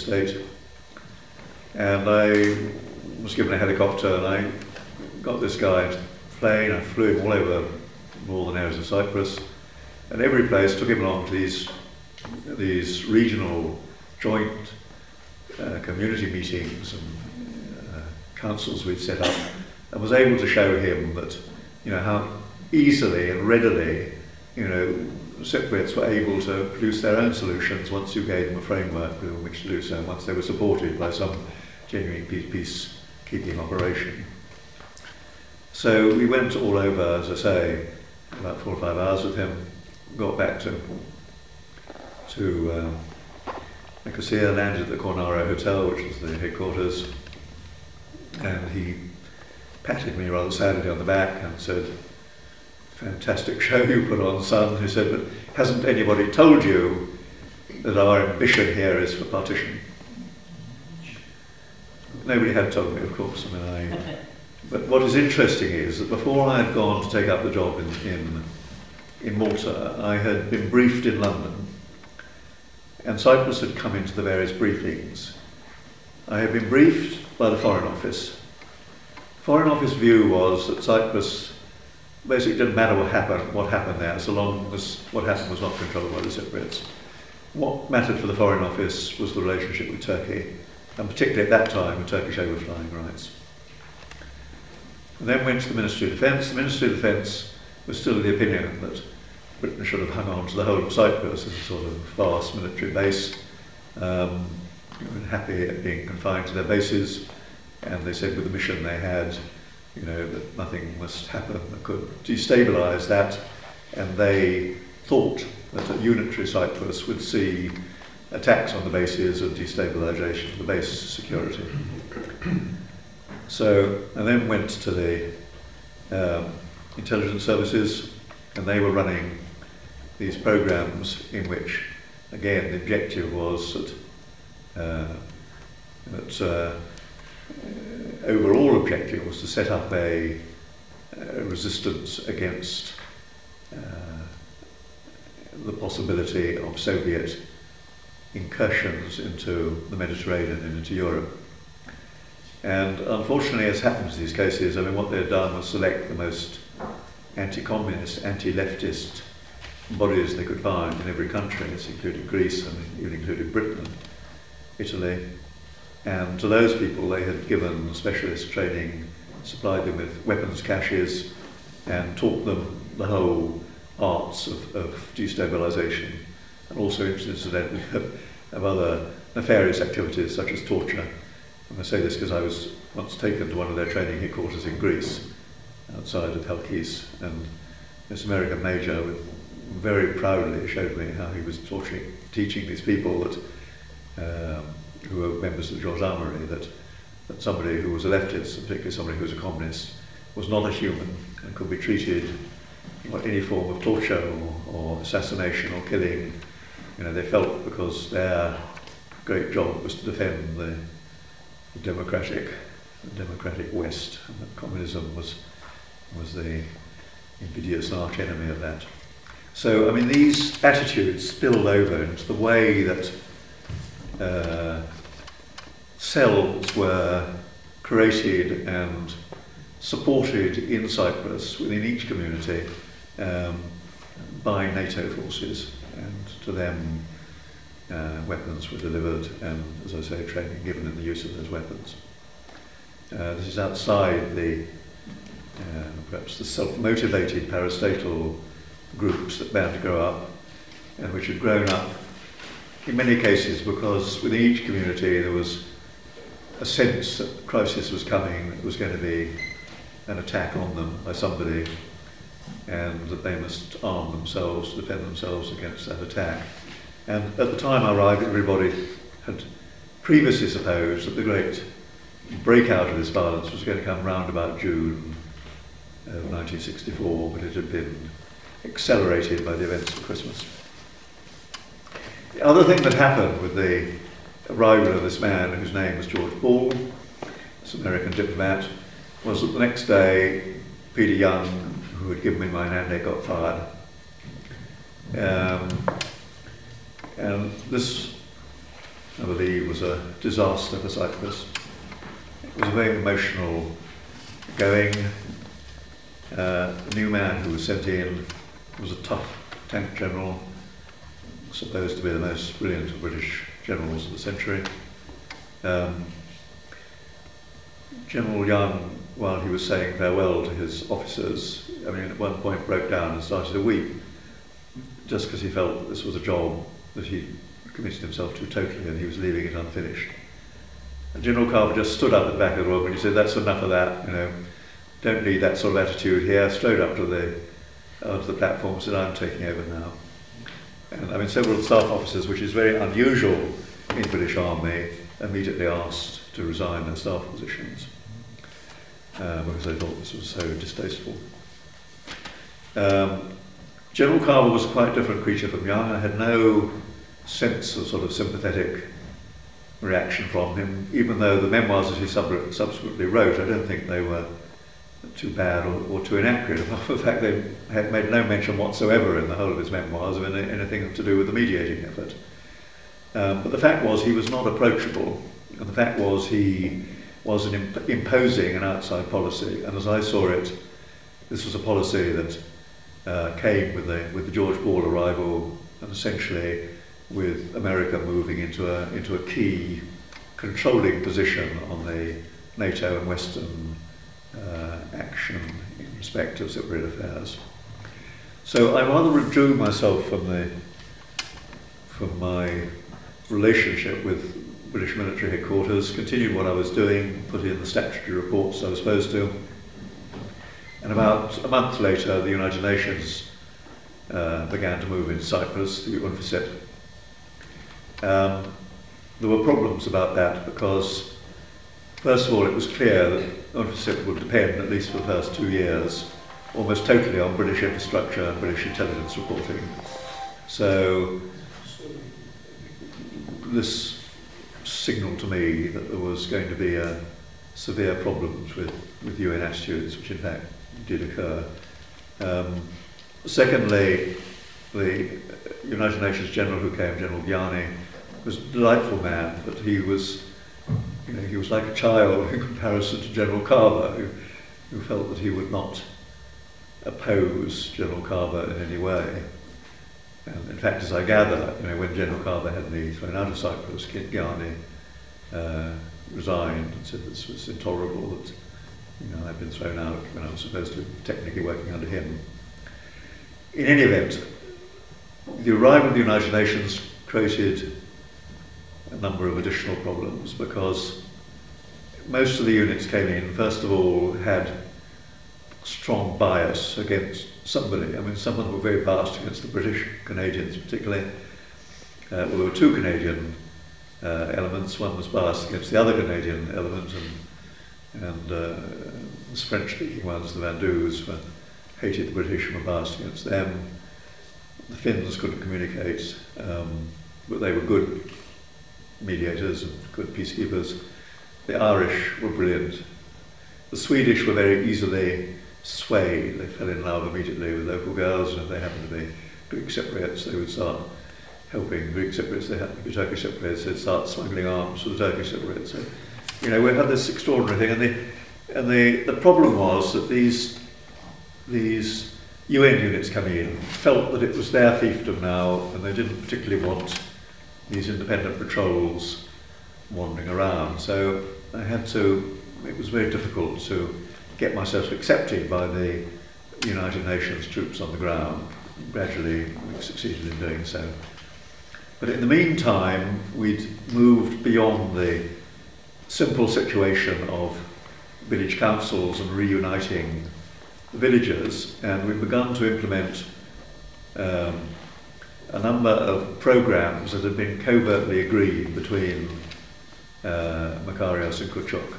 estate. And I was given a helicopter, and I got this guy into the plane. I flew him all over northern areas of Cyprus, and every place, took him along to these regional joint community meetings and councils we'd set up, and was able to show him that, how easily and readily, Cypriots were able to produce their own solutions once you gave them a framework within which to do so, and once they were supported by some genuine peacekeeping operation. So we went all over, as I say, about 4 or 5 hours with him, got back to Nicosia, landed at the Cornaro Hotel, which was the headquarters, and he patted me rather sadly on the back and said, "Fantastic show you put on, son." He said, "But hasn't anybody told you that our ambition here is for partition?" Nobody had told me, of course. But what is interesting is that before I had gone to take up the job in Malta, I had been briefed in London, and Cyprus had come into the various briefings. I had been briefed by the Foreign Office. Foreign Office view was that Cyprus basically didn't matter what happened there, so long as what happened was not controlled by the Cypriots. What mattered for the Foreign Office was the relationship with Turkey, and particularly at that time with Turkish overflying rights. And then went to the Ministry of Defence. The Ministry of Defence was still of the opinion that Britain should have hung on to the whole of Cyprus as a sort of vast military base, happy at being confined to their bases, and they said with the mission they had, that nothing must happen that could destabilise that, and they thought that a unitary Cyprus would see attacks on the bases and destabilisation of the base security. So, and then went to the intelligence services, and they were running these programs in which, again, the objective was that overall objective was to set up a resistance against the possibility of Soviet incursions into the Mediterranean and into Europe. And unfortunately, as happens in these cases, what they had done was select the most anti-communist, anti-leftist bodies they could find in every country. This included Greece and even included Britain and Italy. And to those people they had given specialist training, supplied them with weapons caches, and taught them the whole arts of destabilisation, and also incidentally of other nefarious activities such as torture. And I say this because I was once taken to one of their training headquarters in Greece, outside of Halkis, and this American major very proudly showed me how he was teaching these people that who were members of the George Armory, that somebody who was a leftist, particularly somebody who was a communist, was not a human and could be treated like any form of torture or assassination or killing. They felt because their great job was to defend the democratic West, and that communism was the invidious arch enemy of that. So, these attitudes spilled over into the way that cells were created and supported in Cyprus within each community by NATO forces, and to them weapons were delivered and, as I say, training given in the use of those weapons. This is outside the perhaps the self-motivated parastatal groups that began to grow up, and which had grown up in many cases because within each community there was a sense that the crisis was coming, that there was going to be an attack on them by somebody, and that they must arm themselves to defend themselves against that attack. And at the time I arrived, everybody had previously supposed that the great breakout of this violence was going to come round about June of 1964, but it had been accelerated by the events of Christmas. The other thing that happened with the arrival of this man, whose name was George Ball, this American diplomat, was that the next day Peter Young, who had given me my mandate, got fired. And this I believe, was a disaster for Cyprus. It was a very emotional going. A new man who was sent in was a tough tank general, supposed to be the most brilliant of British generals of the century. General Young, while he was saying farewell to his officers, I mean, at one point broke down and started to weep, just because he felt that this was a job that he committed himself to totally and he was leaving it unfinished. And General Carver just stood up at the back of the room and he said, "That's enough of that, you know, don't need that sort of attitude here," strode up to the platform and said, "I'm taking over now." And I mean, several staff officers, which is very unusual in the British Army, immediately asked to resign their staff positions because they thought this was so distasteful. General Carver was a quite different creature from Young. I had no sense of sort of sympathetic reaction from him, even though the memoirs that he subsequently wrote, I don't think they were too bad or too inaccurate. In fact, they had made no mention whatsoever in the whole of his memoirs of anything to do with the mediating effort. But the fact was he was not approachable, and the fact was he was imposing an outside policy, and as I saw it, this was a policy that came with the George Ball arrival, and essentially with America moving into a key controlling position on the NATO and Western action in respect of Cypriot affairs. So I rather withdrew myself from my relationship with British military headquarters, continued what I was doing, put in the statutory reports I was supposed to, and about a month later the United Nations began to move into Cyprus, the UNFICYT. There were problems about that because, first of all, it was clear that UNFICYT would depend, at least for the first 2 years, almost totally on British infrastructure and British intelligence reporting. So this signalled to me that there was going to be severe problems with UN attitudes, which in fact did occur. Secondly, the United Nations General who came, General Gianni, was a delightful man, but he was like a child in comparison to General Carver, who felt that he would not oppose General Carver in any way. And in fact, as I gather, when General Carver had me thrown out of Cyprus, Gianni resigned and said this was intolerable, that I'd been thrown out when I was supposed to be technically working under him. In any event, the arrival of the United Nations created a number of additional problems because most of the units came in, first of all, had strong bias against somebody. I mean, some of them were very biased against the British, Canadians particularly. Well, there were two Canadian elements. One was biased against the other Canadian element, and the French-speaking ones, the Vandus, hated the British and were biased against them. The Finns couldn't communicate, but they were good mediators and good peacekeepers. The Irish were brilliant. The Swedish were very easily swayed. They fell in love immediately with local girls, and if they happened to be Greek Cypriots, they would start helping Greek Cypriots. They happened to be Turkish Cypriots, they'd start smuggling arms for the Turkish Cypriots. So, we had this extraordinary thing, and the problem was that these UN units coming in felt that it was their fiefdom now, and they didn't particularly want these independent patrols wandering around. So it was very difficult to get myself accepted by the United Nations troops on the ground. Gradually we succeeded in doing so. But in the meantime, we'd moved beyond the simple situation of village councils and reuniting the villagers, and we've begun to implement a number of programs that had been covertly agreed between Makarios and Kuchuk.